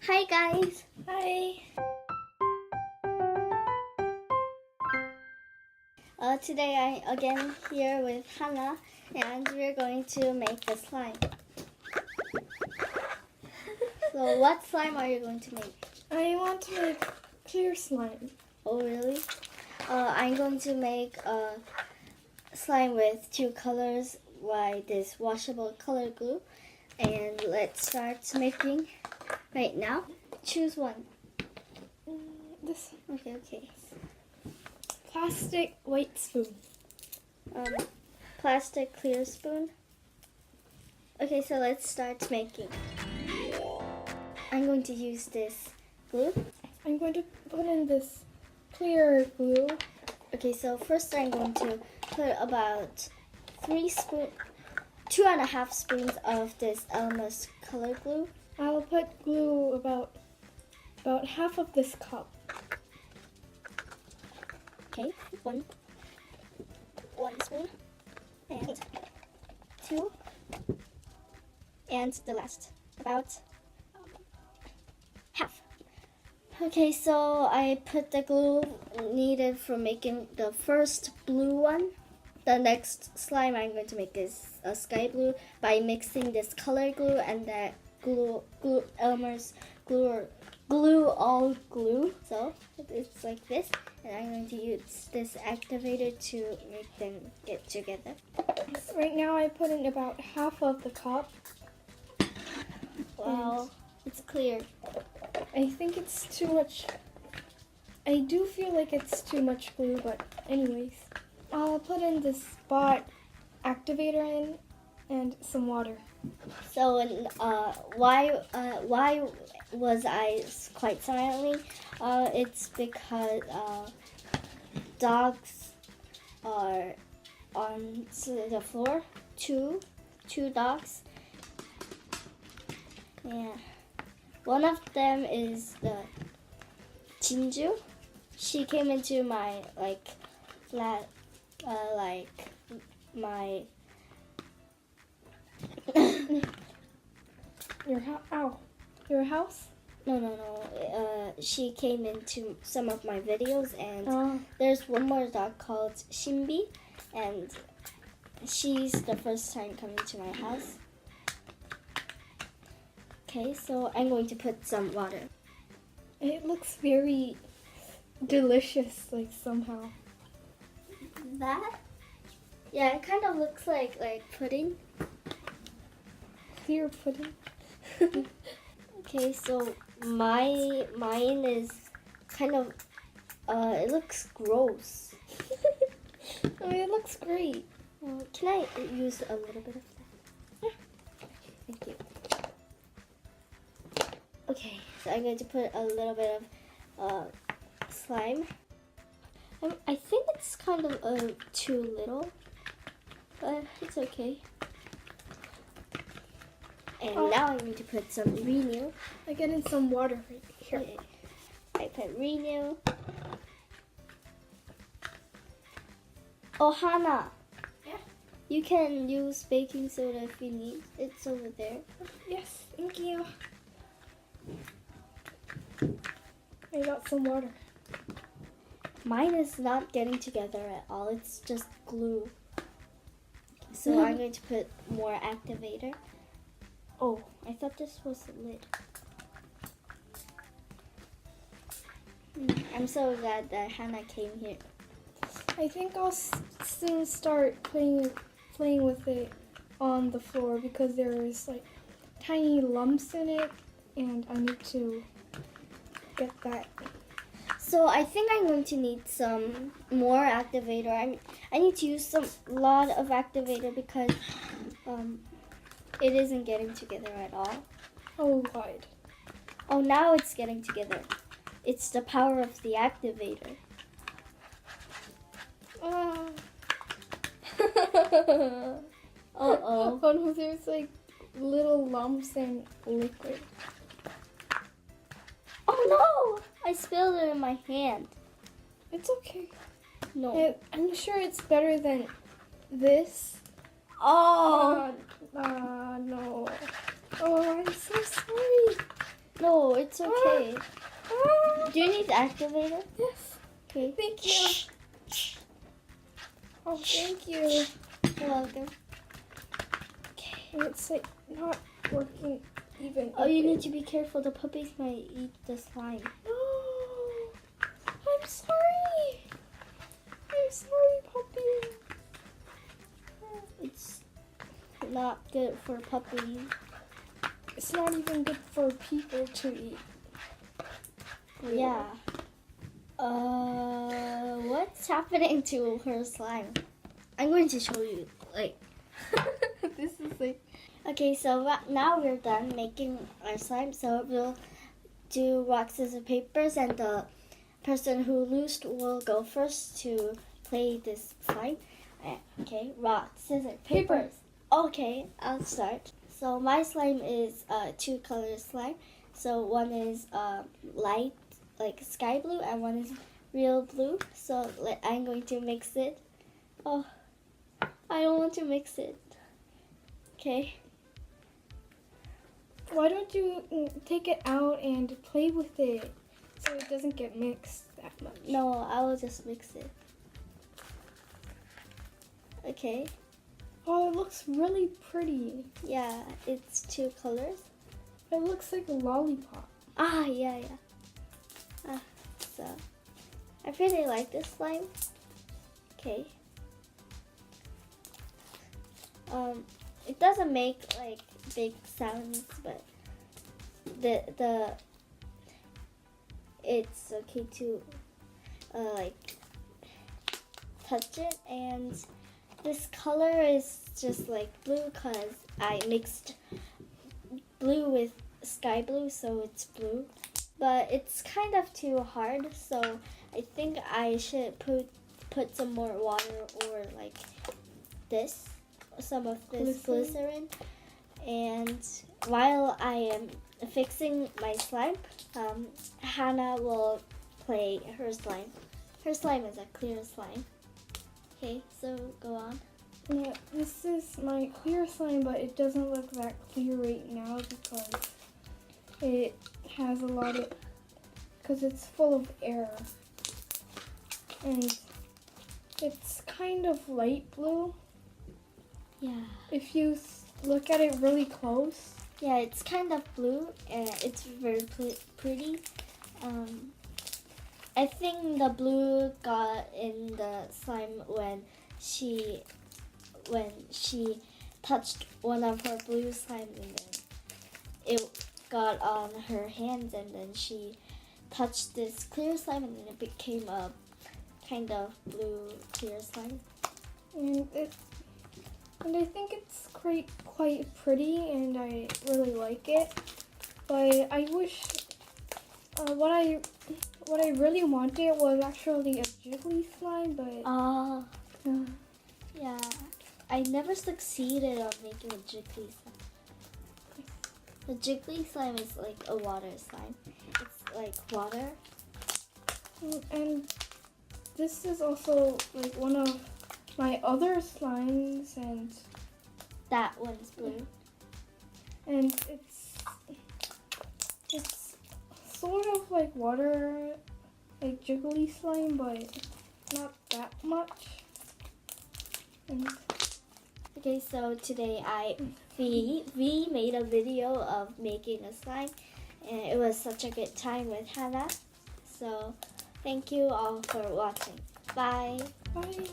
Hi guys! Hi. Today I again here with Hana and we're going to make the slime. So what slime are you going to make? I want to make clear slime. Oh really? I'm going to make a slime with two colors by this washable color glue. And let's start making right now. Choose one. This Okay. plastic white spoon. Plastic clear spoon. Okay, so let's start making. I'm going to use this glue. I'm going to put in this clear glue. Okay, so first I'm going to put about 2.5 spoons of this Elmer's color glue. I'll put glue about half of this cup. Okay, one spoon, and two, and the last, about half. Okay, so I put the glue needed for making the first blue one. The next slime I'm going to make is a sky blue by mixing this color glue and that Elmer's glue all glue. So it's like this, and I'm going to use this activator to make them get together. Right now I put in about half of the cup. Wow, it's clear. I think it's too much. I do feel like it's too much glue, but anyways. I'll put in this spot activator in and some water. So why was I quite silently? It's because dogs are on the floor. Two dogs. Yeah. One of them is the Jinju. She came into my my Your house? No. She came into some of my videos, and there's one more dog called Shimbi, and she's the first time coming to my house. Okay, so I'm going to put some water. It looks very delicious, like somehow. That? Yeah, it kind of looks like pudding. Clear pudding. Okay, so mine is kind of it looks gross. Oh, it looks great. Can I use a little bit of that? Yeah. Thank you. Okay, so I'm going to put a little bit of slime. I think it's kind of too little, but it's okay. And now I'm going to put some renew. I get in some water right here. Okay. I put renew. Oh, Hana. Yeah? You can use baking soda if you need. It's over there. Yes, thank you. I got some water. Mine is not getting together at all. It's just glue. So I'm going to put more activator. Oh, I thought this was the lid. I'm so glad that Hannah came here. I think I'll soon start playing with it on the floor because there's like tiny lumps in it, and I need to get that. So I think I'm going to need some more activator. I need to use lot of activator because it isn't getting together at all. Oh God. Oh, now it's getting together. It's the power of the activator. Uh-oh. Uh-oh. Oh no, there's like little lumps and liquid. Oh no! I spilled it in my hand. It's okay. No. I'm sure it's better than this. Oh! No. Oh, I'm so sorry. No, it's okay. Ah, Do you need to activate it? yes. Okay. Thank you. Oh, thank you. You're welcome. Okay. And it's like not working even. Oh, you need to be careful. The puppies might eat the slime. No. I'm sorry. I'm sorry, puppy. It's not good for puppies. It's not even good for people to eat. Yeah. What's happening to her slime? I'm going to show you. Like, This is like. okay, so now we're done making our slime. So we'll do rock, scissors, papers, and the person who loses will go first to play this slime. Okay, rock, scissors, papers. Okay, I'll start. So my slime is two color slime. So one is light, like sky blue, and one is real blue. So I'm going to mix it. Oh, I don't want to mix it. Okay. Why don't you take it out and play with it so it doesn't get mixed that much? No, I will just mix it. Okay. Oh, it looks really pretty. Yeah, it's two colors. It looks like a lollipop. Ah, yeah. So I really like this slime. Okay. It doesn't make like big sounds, but the it's okay to like touch it, and this color is just like blue because I mixed blue with sky blue, so it's blue. But it's kind of too hard, so I think I should put some more water or like this, some of this glycerin. And while I am fixing my slime, Hana will play her slime. Her slime is a clear slime. Okay, so go on. Yeah, this is my clear slime, but it doesn't look that clear right now because it has a lot of, because it's full of air. And it's kind of light blue. Yeah. If you look at it really close. Yeah, it's kind of blue and it's very pretty. I think the blue got in the slime when she touched one of her blue slime, and then it got on her hands, and then she touched this clear slime, and then it became a kind of blue clear slime. And I think it's quite pretty, and I really like it. But I wish what I really wanted was actually a jiggly slime, but Yeah, I never succeeded on making a jiggly slime. The jiggly slime is like a water slime. It's like water. And this is also like one of my other slimes, and That one's blue. and it's sort of like water, like jiggly slime, but not that much. And Okay, so today we made a video of making a slime, and it was such a good time with Hana. So thank you all for watching. Bye. bye.